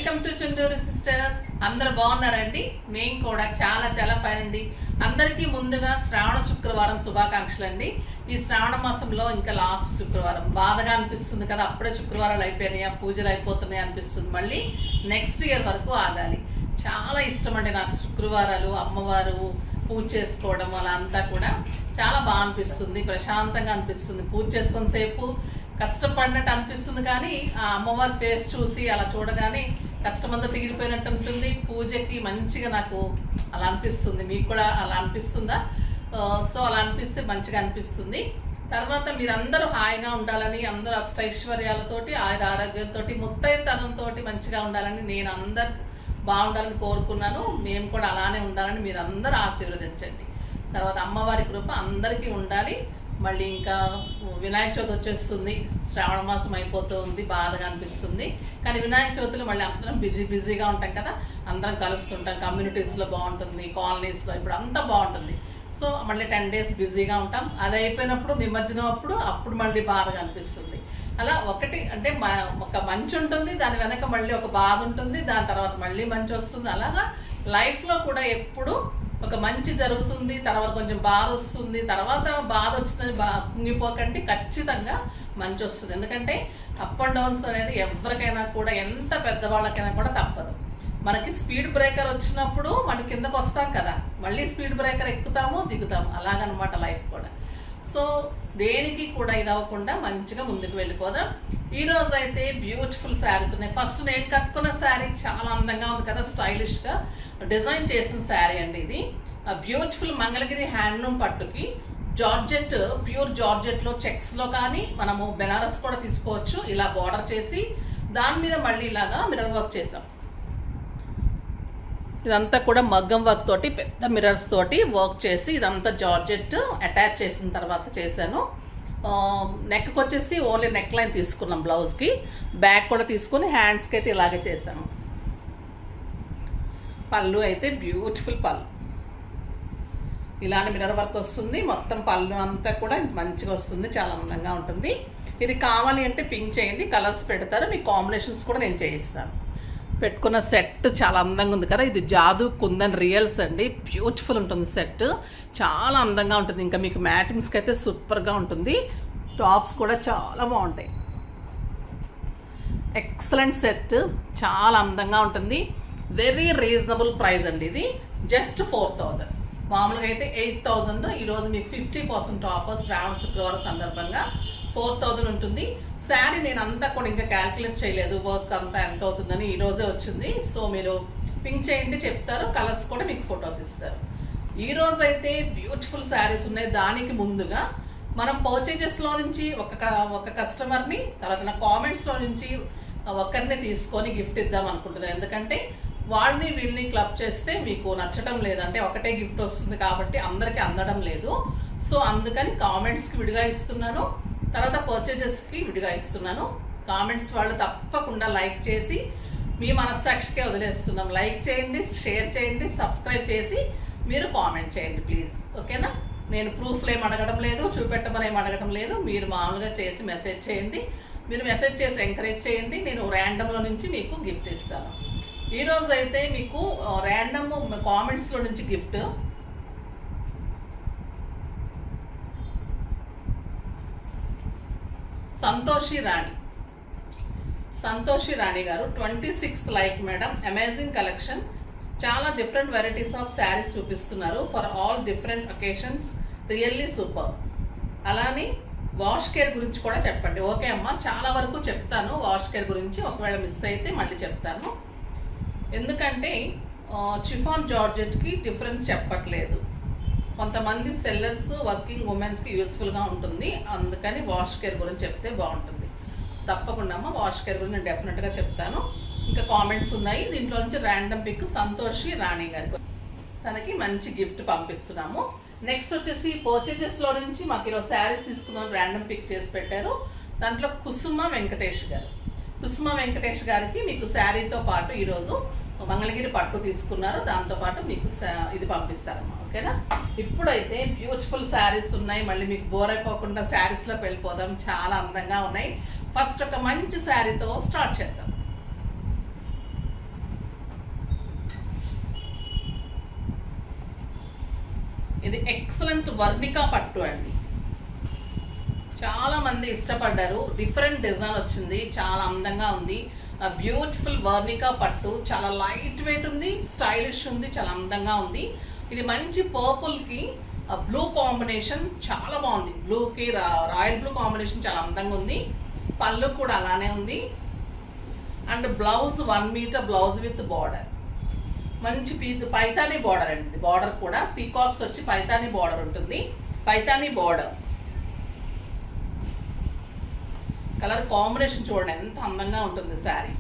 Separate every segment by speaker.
Speaker 1: Welcome to Chunduru sisters. అందరు బాగున్నారండి? మేము కూడా చాలా చాలా ఫైన్ అండి. అందరికీ ముందుగా శ్రావణ శుక్రవారం శుభాకాంక్షలు అండి. ఈ శ్రావణ మాసంలో ఇంకా లాస్ట్ శుక్రవారం బాధగా అనిపిస్తుంది కదా, అప్పుడే శుక్రవారాలు అయిపోయినాయా, పూజలు అయిపోతున్నాయి అనిపిస్తుంది. మళ్ళీ నెక్స్ట్ ఇయర్ వరకు ఆగాలి. చాలా ఇష్టం అండి నాకు శుక్రవారాలు, అమ్మవారు పూజ చేసుకోవడం అలా అంతా కూడా చాలా బాగా అనిపిస్తుంది, ప్రశాంతంగా అనిపిస్తుంది. పూజ చేసుకుని సేపు కష్టపడినట్టు అనిపిస్తుంది, కానీ ఆ అమ్మవారి ఫేస్ చూసి అలా చూడగానే కష్టమంతా తిరిగిపోయినట్టు ఉంటుంది. పూజకి మంచిగా నాకు అలా అనిపిస్తుంది. మీకు కూడా అలా అనిపిస్తుందా? సో అలా అనిపిస్తే మంచిగా అనిపిస్తుంది. తర్వాత మీరందరూ హాయిగా ఉండాలని, అందరూ అష్టైశ్వర్యాలతోటి, ఆరోగ్యంతో, ముత్తైతనంతో మంచిగా ఉండాలని, నేను అందరు బాగుండాలని కోరుకున్నాను. మేము కూడా అలానే ఉండాలని మీరందరూ ఆశీర్వదించండి. తర్వాత అమ్మవారి కృప అందరికీ ఉండాలి. మళ్ళీ ఇంకా వినాయక చవితి వచ్చేస్తుంది, శ్రావణ మాసం అయిపోతూ ఉంది, బాధగా అనిపిస్తుంది. కానీ వినాయక చవితిలో మళ్ళీ అందరం బిజీగా ఉంటాం కదా, అందరం కలుస్తుంటాం. కమ్యూనిటీస్లో బాగుంటుంది, కాలనీస్లో ఇప్పుడు అంతా బాగుంటుంది. సో మళ్ళీ 10 days బిజీగా ఉంటాం. అది అయిపోయినప్పుడు నిమజ్జనం అప్పుడు మళ్ళీ బాధగా అనిపిస్తుంది. అలా ఒకటి అంటే ఒక మంచి ఉంటుంది, దాని వెనక మళ్ళీ ఒక బాధ ఉంటుంది, దాని తర్వాత మళ్ళీ మంచి వస్తుంది. అలాగా లైఫ్లో కూడా ఎప్పుడు ఒక మంచి జరుగుతుంది, తర్వాత కొంచెం బాధ వస్తుంది, తర్వాత బాధ వచ్చిందని కుంగిపోకండి, ఖచ్చితంగా మంచి వస్తుంది. ఎందుకంటే అప్ అండ్ డౌన్స్ అనేది ఎవరికైనా కూడా, ఎంత పెద్దవాళ్ళకైనా కూడా తప్పదు. మనకి స్పీడ్ బ్రేకర్ వచ్చినప్పుడు మనం కిందకు వస్తాం కదా, మళ్ళీ స్పీడ్ బ్రేకర్ ఎక్కుతాము దిగుతాము, అలాగనమాట లైఫ్ కూడా. సో దేనికి కూడా ఇది అవ్వకుండా మంచిగా ముందుకు వెళ్ళిపోదాం. ఈరోజు అయితే బ్యూటిఫుల్ శారీస్ ఉన్నాయి. ఫస్ట్ నేను కట్టుకున్న శారీ చాలా అందంగా ఉంది కదా, స్టైలిష్గా డిజైన్ చేసిన శారీ అండి. ఇది బ్యూటిఫుల్ మంగళగిరి హ్యాండ్లూమ్ పట్టుకి జార్జెట్, ప్యూర్ జార్జెట్లో చెక్స్లో కానీ మనము బెనారస్ కూడా తీసుకోవచ్చు. ఇలా బార్డర్ చేసి దాని మీద మళ్ళీ ఇలాగా మిర్రర్ వర్క్ చేసాం. ఇదంతా కూడా మగ్గం వర్క్ తోటి, పెద్ద మిర్రర్స్ తోటి వర్క్ చేసి ఇదంతా జార్జెట్ అటాచ్ చేసిన తర్వాత చేశాను. నెక్కి వచ్చేసి ఓన్లీ నెక్ లైన్ తీసుకున్నాం, బ్లౌజ్కి బ్యాక్ కూడా తీసుకుని హ్యాండ్స్కి అయితే ఇలాగే చేశాను. పళ్ళు అయితే బ్యూటిఫుల్ పళ్ళు, ఇలానే మిర్రర్ వర్క్ వస్తుంది. మొత్తం పళ్ళు అంతా కూడా మంచిగా వస్తుంది, చాలా అందంగా ఉంటుంది. ఇది కావాలి అంటే పింక్ చేయండి, కలర్స్ పెడతారు, మీ కాంబినేషన్స్ కూడా నేను చేయిస్తాను. పెట్టుకున్న సెట్ చాలా అందంగా ఉంది కదా, ఇది జాదు కుందన్ రియల్స్ అండి. బ్యూటిఫుల్ ఉంటుంది సెట్, చాలా అందంగా ఉంటుంది. ఇంకా మీకు మ్యాచింగ్స్కి అయితే సూపర్గా ఉంటుంది. టాప్స్ కూడా చాలా బాగుంటాయి. ఎక్సలెంట్ సెట్, చాలా అందంగా ఉంటుంది. వెరీ రీజనబుల్ ప్రైస్ అండి. ఇది జస్ట్ 4000. మామూలుగా అయితే 8000. ఈరోజు మీకు 50% ఆఫర్ శ్రావణ శుక్రవారం సందర్భంగా 4000 ఉంటుంది. శారీ నేను అంతా కూడా ఇంకా క్యాల్కులేట్ చేయలేదు, వర్క్ అంతా ఎంత అవుతుందని, ఈరోజే వచ్చింది. సో మీరు పింక్ చేయండి చెప్తారు, కలర్స్ కూడా మీకు ఫొటోస్ ఇస్తారు. ఈరోజు అయితే బ్యూటిఫుల్ శారీస్ ఉన్నాయి. దానికి ముందుగా మనం పర్చేజెస్లో నుంచి ఒక కస్టమర్ని, తర్వాత నా కామెంట్స్లో నుంచి ఒకరిని తీసుకొని గిఫ్ట్ ఇద్దాం అనుకుంటున్నాను. ఎందుకంటే వాళ్ళని వీళ్ళని క్లబ్ చేస్తే మీకు నచ్చటం లేదంటే ఒకటే గిఫ్ట్ వస్తుంది కాబట్టి అందరికీ అందడం లేదు. సో అందుకని కామెంట్స్కి విడిగా ఇస్తున్నాను, తర్వాత పర్చేజెస్కి విడిగా ఇస్తున్నాను. కామెంట్స్ వాళ్ళు తప్పకుండా లైక్ చేసి మీ మనస్సాక్షికే వదిలేస్తున్నాం. లైక్ చేయండి, షేర్ చేయండి, సబ్స్క్రైబ్ చేసి మీరు కామెంట్ చేయండి ప్లీజ్, ఓకేనా? నేను ప్రూఫ్లు ఏం అడగడం లేదు, చూపెట్టమని ఏం అడగడం లేదు. మీరు మామూలుగా చేసి మెసేజ్ చేయండి. మీరు మెసేజ్ చేసి ఎంకరేజ్ చేయండి, నేను ర్యాండమ్లో నుంచి మీకు గిఫ్ట్ ఇస్తాను. ఈరోజు అయితే మీకు ర్యాండమ్ కామెంట్స్లో నుంచి గిఫ్ట్ సంతోషి రాణి గారు 26th like madam, amazing collection, చాలా డిఫరెంట్ వెరైటీస్ ఆఫ్ శారీస్ చూపిస్తున్నారు for all different occasions, really super. అలానే వాష్ కేర్ గురించి కూడా చెప్పండి. ఓకే అమ్మా, చాలా వరకు చెప్తాను వాష్ కేర్ గురించి, ఒకవేళ మిస్ అయితే మళ్ళీ చెప్తాను. ఎందుకంటే చిఫాన్ జార్జెట్కి డిఫరెన్స్ చెప్పట్లేదు. కొంతమంది సెల్లర్స్, వర్కింగ్ ఉమెన్స్కి యూస్ఫుల్గా ఉంటుంది, అందుకని వాష్ కేర్ గురించి చెప్తే బాగుంటుంది. తప్పకుండా అమ్మ, వాష్ కేర్ గురించి నేను డెఫినెట్గా చెప్తాను. ఇంకా కామెంట్స్ ఉన్నాయి, దీంట్లో నుంచి ర్యాండమ్ పిక్ సంతోషి రాణి గారికి, తనకి మంచి గిఫ్ట్ పంపిస్తున్నాము. నెక్స్ట్ వచ్చేసి పర్చేజెస్లో నుంచి మాకు ఈరోజు శారీస్ తీసుకుందాం ర్యాండమ్ పిక్ చేసి పెట్టారు. దాంట్లో కుసుమ వెంకటేష్ గారికి మీకు శారీతో పాటు ఈరోజు మంగళగిరి పట్టు తీసుకున్నారు, దాంతోపాటు మీకు ఇది పంపిస్తారమ్మా, ఓకేనా? ఇప్పుడైతే బ్యూటిఫుల్ శారీస్ ఉన్నాయి, మళ్ళీ మీకు బోర్ అయిపోకుండా శారీస్లోకి వెళ్ళిపోదాం. చాలా అందంగా ఉన్నాయి. ఫస్ట్ ఒక మంచి శారీతో స్టార్ట్ చేద్దాం. ఇది ఎక్సలెంట్ వర్ణికా పట్టు అండి. చాలా మంది ఇష్టపడ్డారు. డిఫరెంట్ డిజైన్ వచ్చింది, చాలా అందంగా ఉంది. బ్యూటిఫుల్ వర్ణికా పట్టు, చాలా లైట్ వెయిట్ ఉంది, స్టైలిష్ ఉంది, చాలా అందంగా ఉంది. ఇది మంచి పర్పుల్కి బ్లూ కాంబినేషన్ చాలా బాగుంది. బ్లూకి రాయల్ బ్లూ కాంబినేషన్ చాలా అందంగా ఉంది. పళ్ళు కూడా అలానే ఉంది. And blouse 1 metre blouse with border, మంచి పైతానీ బార్డర్ అండి. బార్డర్ కూడా పీకాక్స్ వచ్చి పైతానీ బార్డర్ ఉంటుంది. పైతానీ బార్డర్ కలర్ కాంబినేషన్ చూడండి ఎంత అందంగా ఉంటుంది. శారీ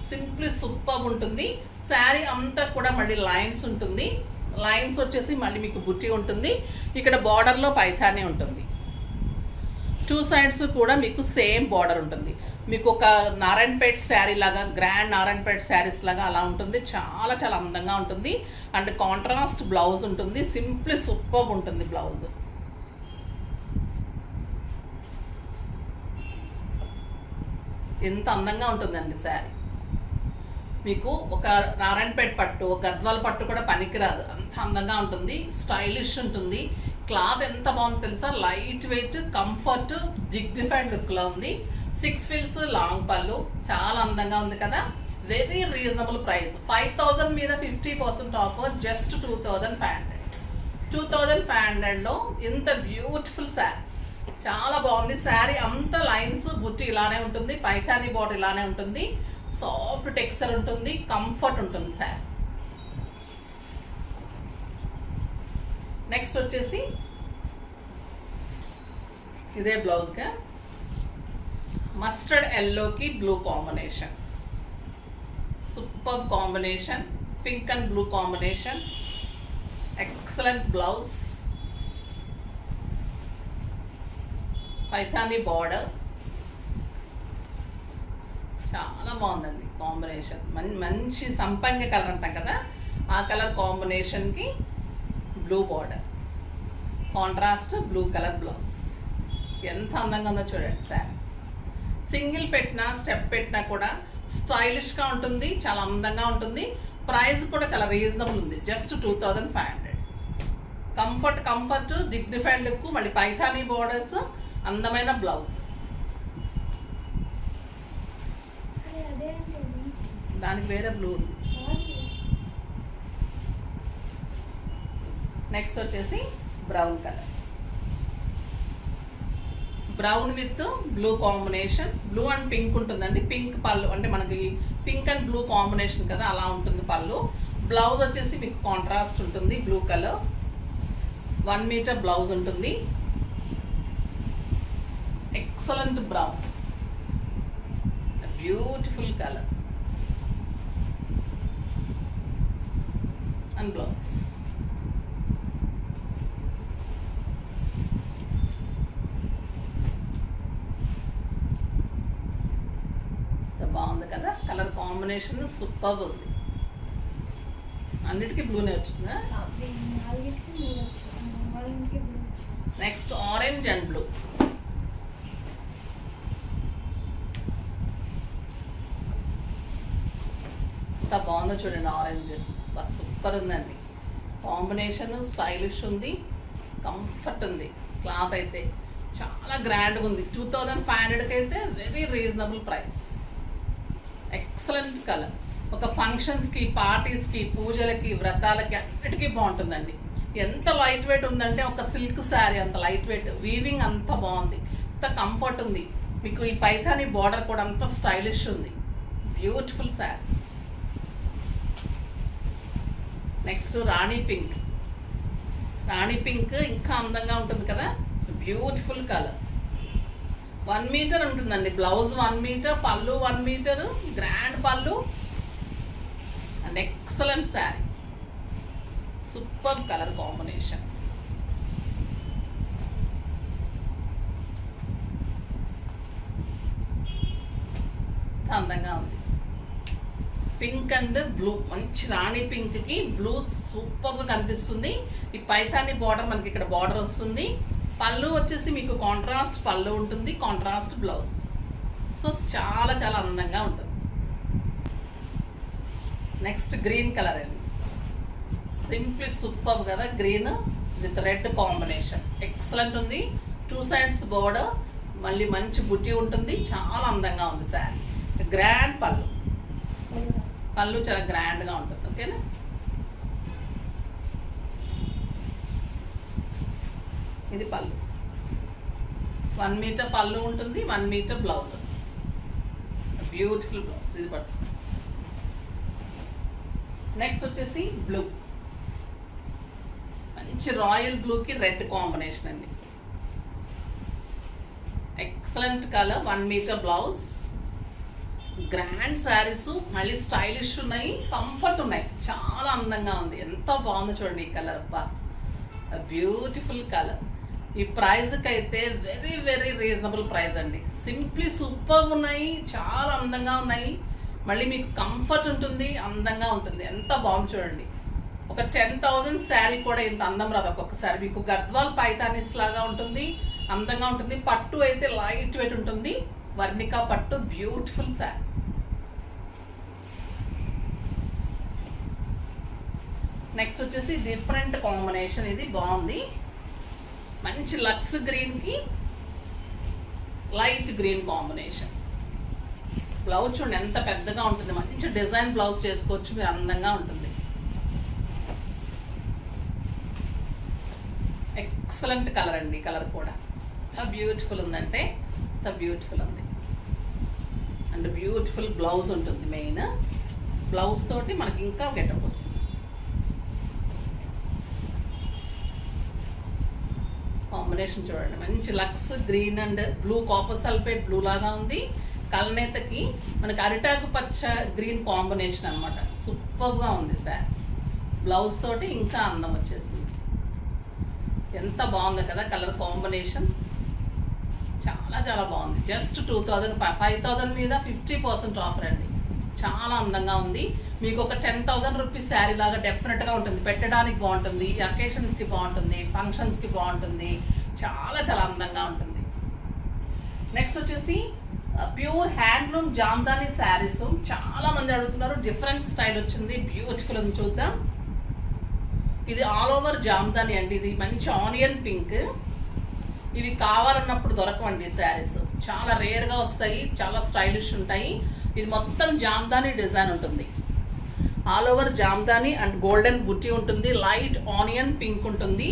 Speaker 1: సింప్లీ సూపర్ ఉంటుంది. శారీ అంతా కూడా మళ్ళీ లైన్స్ ఉంటుంది. లైన్స్ వచ్చేసి మళ్ళీ మీకు బుట్టి ఉంటుంది. ఇక్కడ బార్డర్లో పైతానీ ఉంటుంది. 2 సైడ్స్ కూడా మీకు సేమ్ బార్డర్ ఉంటుంది. మీకు ఒక నారాయణపేట్ శారీ లాగా, గ్రాండ్ నారాయణపేట్ శారీస్ లాగా అలా ఉంటుంది. చాలా చాలా అందంగా ఉంటుంది. అండ్ కాంట్రాస్ట్ బ్లౌజ్ ఉంటుంది. సింప్లీ సూపర్ ఉంటుంది బ్లౌజ్. ఎంత అందంగా ఉంటుందండి శారీ. మీకు ఒక నారాయణపేట పట్టు, గద్వాల పట్టు కూడా పనికిరాదు, అంత అందంగా ఉంటుంది. స్టైలిష్ ఉంటుంది. క్లాత్ ఎంత బాగుంది తెలుసా, లైట్ వెయిట్, కంఫర్ట్, డిగ్నిఫైడ్ లుక్లో ఉంది. 6 ఫిల్స్ లాంగ్ పళ్ళు, చాలా అందంగా ఉంది కదా. Very reasonable price. 5000 మీద 50% ఆఫర్, జస్ట్ 2500. 2500లో ఇంత బ్యూటిఫుల్ శారీ, చాలా బాగుంది. శారీ అంతా లైన్స్ బుట్టి ఇలానే ఉంటుంది. పైతానీ బార్డర్ ఇలానే ఉంటుంది. సాఫ్ట్ టెక్స్చర్ ఉంటుంది, కంఫర్ట్ ఉంటుంది శారీ. నెక్స్ట్ వచ్చేసి ఇదే బ్లౌజ్గా మస్టర్డ్ ఎల్లోకి blue combination, super combination. Pink and blue combination, excellent blouse, Paithani border, చాలా బాగుందండి కాంబినేషన్. మంచి సంపంగి కలర్ అంటాం కదా, ఆ కలర్ కాంబినేషన్కి blue border, contrast blue colour blouse. ఎంత అందంగా ఉందో చూడండి శారీ. సింగిల్ పెట్టినా స్టెప్ పెట్టినా కూడా స్టైలిష్గా ఉంటుంది, చాలా అందంగా ఉంటుంది. ప్రైస్ కూడా చాలా రీజనబుల్ ఉంది, జస్ట్ 2500. కంఫర్ట్, డిగ్నిఫైడ్ లుక్, మళ్ళీ పైథానీ బోర్డర్స్, అందమైన బ్లౌజ్. దానికి వేరే బ్లూ ఉంది. నెక్స్ట్ వచ్చేసి brown colour, brown with blue combination. Blue and pink ఉంటుందండి. పింక్ పళ్ళు అంటే మనకి పింక్ అండ్ బ్లూ కాంబినేషన్ కదా, అలా ఉంటుంది పళ్ళు. బ్లౌజ్ వచ్చేసి మీకు కాంట్రాస్ట్ ఉంటుంది, బ్లూ కలర్. 1 మీటర్ బ్లౌజ్ ఉంటుంది. Excellent brown, beautiful colour and blouse. బాగుంది కదా, కలర్ కాంబినేషన్ సూపర్ ఉంది. అన్నిటికీ బ్లూనే వచ్చిందా. Next orange and blue. ఎంత బాగుందో చూడండి, ఆరెంజ్ బస్ సూపర్ ఉందండి. కాంబినేషన్ స్టైలిష్ ఉంది, కంఫర్ట్ ఉంది. క్లాత్ అయితే చాలా గ్రాండ్గా ఉంది. 2500కి అయితే very reasonable price. Excellent colour. ఒక ఫంక్షన్స్కి, పార్టీస్కి, పూజలకి, వ్రతాలకి అన్నిటికీ బాగుంటుందండి. ఎంత లైట్ వెయిట్ ఉందంటే ఒక సిల్క్ శారీ అంత లైట్ వెయిట్. వీవింగ్ అంత బాగుంది, అంత కంఫర్ట్ ఉంది. మీకు ఈ పైథానీ బార్డర్ కూడా అంత స్టైలిష్ ఉంది. బ్యూటిఫుల్ శారీ. నెక్స్ట్ రాణి పింక్. రాణి పింక్ ఇంకా అందంగా ఉంటుంది కదా, బ్యూటిఫుల్ కలర్. 1 మీటర్ ఉంటుందండి బ్లౌజ్, 1 మీటర్, పళ్ళు 1 మీటర్, గ్రాండ్ పళ్ళు and excellent sari. Super colour combination. అందంగా ఉంది. పింక్ అండ్ బ్లూ, మంచి రాణి పింక్కి బ్లూ సూపర్గా కనిపిస్తుంది. ఈ పైథానీ బార్డర్ మనకి ఇక్కడ బార్డర్ వస్తుంది. పళ్ళు వచ్చేసి మీకు కాంట్రాస్ట్ పళ్ళు ఉంటుంది, కాంట్రాస్ట్ బ్లౌజ్. సో చాలా చాలా అందంగా ఉంటుంది. నెక్స్ట్ గ్రీన్ కలర్ అండి, సింప్లీ సూపర్ కదా green. With red combination. Excellent ఉంది. 2 sides బోర్డర్, మళ్ళీ మంచి బుట్టి ఉంటుంది. చాలా అందంగా ఉంది శారీ. గ్రాండ్ పళ్ళు, పళ్ళు చాలా గ్రాండ్గా ఉంటుంది. ఓకేనా. ఇది పళ్ళు, 1 మీటర్ పళ్ళు ఉంటుంది, 1 మీటర్ బ్లౌజ్. Beautiful blouse. ఇది పట్టు. నెక్స్ట్ వచ్చేసి బ్లూ, మంచి రాయల్ బ్లూకి రెడ్ కాంబినేషన్ అండి. Excellent colour, 1 metre blouse. Grand saris, మళ్ళీ స్టైలిష్ ఉన్నాయి, కంఫర్ట్ ఉన్నాయి. చాలా అందంగా ఉంది. ఎంత బాగుందో చూడండి ఈ కలర్. అబ్బా, బ్యూటిఫుల్ కలర్. ఈ ప్రైజ్కి అయితే వెరీ వెరీ రీజనబుల్ ప్రైస్ అండి. సింప్లీ సూపర్ ఉన్నాయి, చాలా అందంగా ఉన్నాయి. మళ్ళీ మీకు కంఫర్ట్ ఉంటుంది, అందంగా ఉంటుంది. ఎంత బాగుంది చూడండి. ఒక 10,000 శారీ కూడా ఇంత అందం రాదు ఒక్కొక్కసారి. మీకు గద్వాల్ పైతానిస్ లాగా ఉంటుంది, అందంగా ఉంటుంది. పట్టు అయితే లైట్ వెయిట్ ఉంటుంది, వర్ణికా పట్టు. బ్యూటిఫుల్ శారీ. నెక్స్ట్ వచ్చేసి డిఫరెంట్ కాంబినేషన్. ఇది బాగుంది. మంచి లక్స్ గ్రీన్కి లైట్ గ్రీన్ కాంబినేషన్. బ్లౌజ్ చూడండి ఎంత పెద్దగా ఉంటుంది. మంచి డిజైన్ బ్లౌజ్ చేసుకోవచ్చు మీరు, అందంగా ఉంటుంది. ఎక్సలెంట్ కలర్ అండి. కలర్ కూడా ఎంత బ్యూటిఫుల్ ఉందంటే ఎంత బ్యూటిఫుల్ ఉంది. అండ్ బ్యూటిఫుల్ బ్లౌజ్ ఉంటుంది. మెయిన్ బ్లౌజ్ తోటి మనకి ఇంకా గెటప్ వస్తుంది. కాంబినేషన్ చూడండి, మంచి లక్స్ green and blue, copper sulphate blue లాగా ఉంది. కలనేతకి మనకి అరిటాకు పచ్చ గ్రీన్ కాంబినేషన్ అనమాట. సూపర్గా ఉంది సార్. బ్లౌజ్ తోటి ఇంకా అందం వచ్చేసింది. ఎంత బాగుంది కదా కలర్ కాంబినేషన్. చాలా చాలా బాగుంది. జస్ట్ 2,000, 5,000 మీద 50% ఆఫర్ అండి. చాలా అందంగా ఉంది. మీకు ఒక 10,000 రూపీస్ శారీ లాగా డెఫినెట్గా ఉంటుంది. పెట్టడానికి బాగుంటుంది, అకేషన్స్కి బాగుంటుంది, ఫంక్షన్స్కి బాగుంటుంది. చాలా చాలా అందంగా ఉంటుంది. నెక్స్ట్ వచ్చేసి ప్యూర్ హ్యాండ్లూమ్ జామ్దాని శారీస్. చాలా మంది అడుగుతున్నారు. డిఫరెంట్ స్టైల్ వచ్చింది, బ్యూటిఫుల్ ఉంది. చూద్దాం. ఇది ఆల్ ఓవర్ జామ్దాని అండి. ఇది మంచి ఆనియన్ పింక్. ఇవి కావాలన్నప్పుడు దొరకవండి శారీస్, చాలా రేర్గా వస్తాయి, చాలా స్టైలిష్ ఉంటాయి. ఇది మొత్తం జామ్దాని డిజైన్ ఉంటుంది. All over Jamdani and golden బుట్టి ఉంటుంది. లైట్ ఆనియన్ పింక్ ఉంటుంది.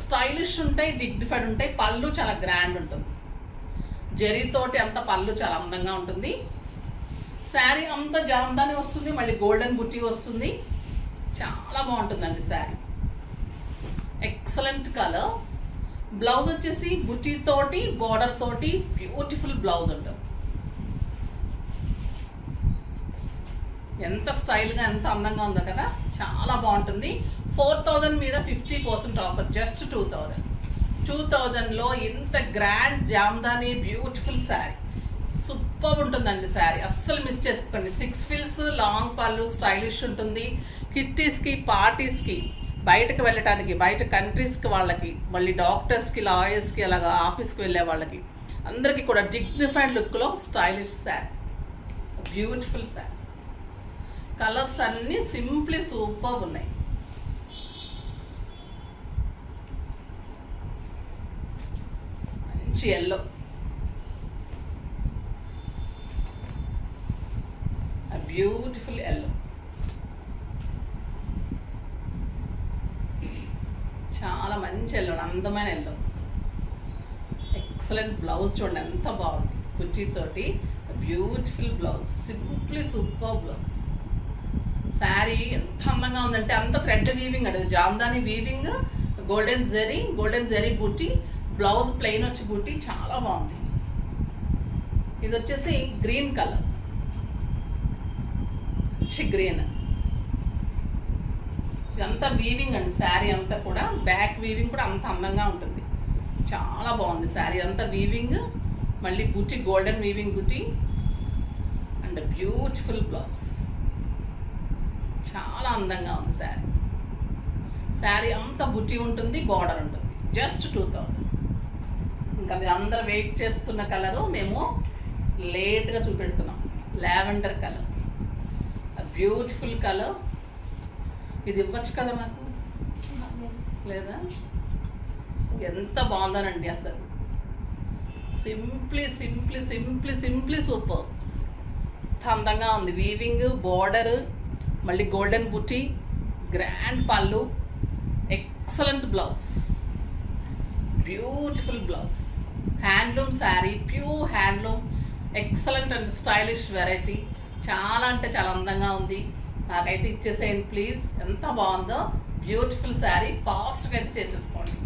Speaker 1: స్టైలిష్ ఉంటాయి, డిగ్నిఫైడ్ ఉంటాయి. పళ్ళు చాలా గ్రాండ్ ఉంటుంది. జరీతోటి అంత పళ్ళు చాలా అందంగా ఉంటుంది. శారీ అంతా జామ్దాని వస్తుంది, మళ్ళీ గోల్డెన్ బుట్టి వస్తుంది. చాలా బాగుంటుందండి శారీ. Excellent colour. బ్లౌజ్ వచ్చేసి బుట్టి తోటి బోర్డర్ తోటి బ్యూటిఫుల్ బ్లౌజ్ ఉంటుంది. ఎంత స్టైల్గా ఎంత అందంగా ఉందో కదా, చాలా బాగుంటుంది. 4,000 మీద 50% ఆఫర్. జస్ట్ 2,000. 2,000లో ఇంత grand Jamdani beautiful sari. Super ఉంటుందండి శారీ. అస్సలు మిస్ చేసుకోండి. 6 ఫిల్స్, లాంగ్ పళ్ళు, స్టైలిష్ ఉంటుంది. కిట్టీస్కి, పార్టీస్కి, బయటకు వెళ్ళటానికి, బయట కంట్రీస్కి వాళ్ళకి, మళ్ళీ డాక్టర్స్కి, లాయర్స్కి, అలాగా ఆఫీస్కి వెళ్ళే వాళ్ళకి అందరికీ కూడా డిగ్నిఫైడ్ లుక్లో stylish sari. Beautiful sari. Colours అన్నీ సింప్లీ సూపర్ ఉన్నాయి. మంచి ఎల్లో, బ్యూటిఫుల్ ఎల్లో. చాలా మంచి ఎల్లో, అందమైన ఎల్లో. ఎక్సలెంట్ బ్లౌజ్ చూడండి ఎంత బాగుంది. కుర్చీతోటి beautiful blouse. Simply super blouse. Sari ఎంత అందంగా ఉందంటే అంత థ్రెడ్ వీవింగ్ అండి. Jamdani weaving, golden zari buti, blouse plain వచ్చి బూటీ. చాలా బాగుంది. ఇది వచ్చేసి గ్రీన్ కలర్, మంచి గ్రీన్. ఇదంతా వీవింగ్ అండి. శారీ అంతా కూడా బ్యాక్ వీవింగ్ కూడా అంత అందంగా ఉంటుంది. చాలా బాగుంది శారీ అంతా వీవింగ్, మళ్ళీ buti golden weaving buti and beautiful blouse. చాలా అందంగా ఉంది శారీ. శారీ అంతా బుట్టి ఉంటుంది, బార్డర్ ఉంటుంది. జస్ట్ 2,000. ఇంకా మీరు అందరూ వెయిట్ చేస్తున్న కలరు మేము లేట్గా చూపెడుతున్నాం. Lavender colour, beautiful colour. ఇది ఇవ్వచ్చు కదా నాకు, లేదా? ఎంత బాగుందోనండి అసలు. Simply simply simply simply super. అందంగా ఉంది. వీవింగ్, బోర్డర్, మళ్ళీ గోల్డెన్ బుటీ, గ్రాండ్ పళ్ళు, excellent blouse, beautiful blouse, handloom sari, pure handloom, excellent and stylish variety. చాలా అంటే చాలా అందంగా ఉంది. నాకైతే ఇచ్చేసేయండి ప్లీజ్. ఎంత బాగుందో, బ్యూటిఫుల్ శారీ. ఫాస్ట్గా అయితే చేసేసుకోండి.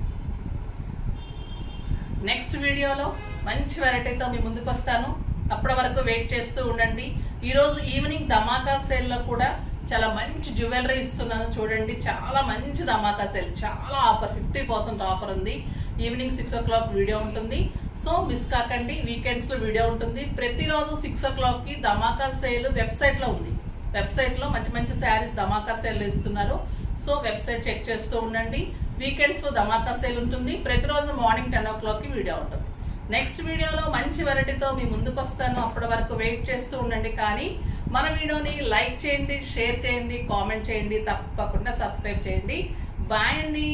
Speaker 1: నెక్స్ట్ వీడియోలో మంచి వెరైటీతో మీ ముందుకు వస్తాను. అప్పటి వరకు వెయిట్ చేస్తూ ఉండండి. ఈరోజు ఈవినింగ్ ధమాకా సేల్లో కూడా చాలా మంచి జ్యువెలరీ ఇస్తున్నాను చూడండి. చాలా మంచి ధమాకా సేల్, చాలా ఆఫర్, 50% ఆఫర్ ఉంది. ఈవినింగ్ 6 o'clock వీడియో ఉంటుంది. సో మిస్ కాకండి. వీకెండ్స్లో వీడియో ఉంటుంది. ప్రతిరోజు 6 o'clockకి ధమాకా సేల్ వెబ్సైట్లో ఉంది. వెబ్సైట్లో మంచి మంచి శారీస్ ధమాకా సేల్ ఇస్తున్నారు. సో వెబ్సైట్ చెక్ చేస్తూ ఉండండి. వీకెండ్స్లో ధమాకా సేల్ ఉంటుంది. ప్రతిరోజు మార్నింగ్ 10 o'clockకి వీడియో ఉంటుంది. నెక్స్ట్ వీడియోలో మంచి వెరైటీతో మీ ముందుకు వస్తాను. అప్పటి వరకు వెయిట్ చేస్తూ ఉండండి. కానీ మన వీడియోని లైక్ చేయండి, షేర్ చేయండి, కామెంట్ చేయండి, తప్పకుండా సబ్స్క్రైబ్ చేయండి. బాయ్ అండి.